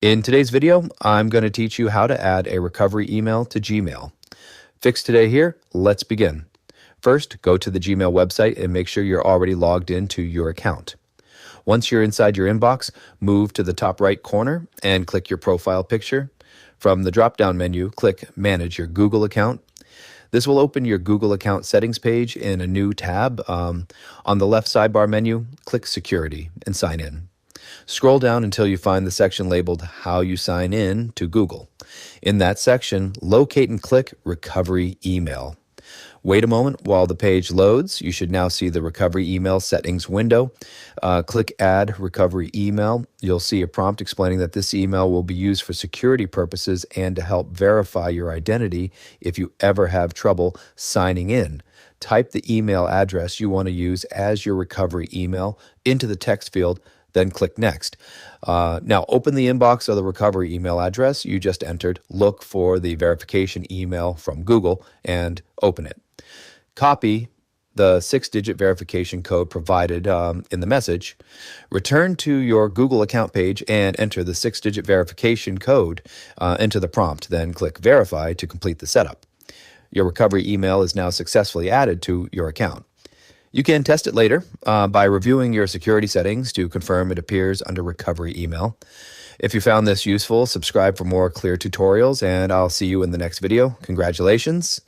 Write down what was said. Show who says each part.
Speaker 1: In today's video, I'm going to teach you how to add a recovery email to Gmail. Fix Today here, let's begin. First, go to the Gmail website and make sure you're already logged into your account. Once you're inside your inbox, move to the top right corner and click your profile picture. From the drop-down menu, click Manage Your Google Account. This will open your Google account settings page in a new tab. On the left sidebar menu, click Security and sign in. Scroll down until you find the section labeled How You Sign In to Google. In that section, locate and click Recovery Email. Wait a moment while the page loads. You should now see the recovery email settings window. Click Add Recovery Email. You'll see a prompt explaining that this email will be used for security purposes and to help verify your identity if you ever have trouble signing in. Type the email address you want to use as your recovery email into the text field, then click Next. Now open the inbox of the recovery email address you just entered, look for the verification email from Google, and open it. Copy the 6-digit verification code provided in the message. Return to your Google account page and enter the 6-digit verification code into the prompt, then click Verify to complete the setup. Your recovery email is now successfully added to your account. You can test it later by reviewing your security settings to confirm it appears under recovery email. If you found this useful, subscribe for more clear tutorials, and I'll see you in the next video. Congratulations.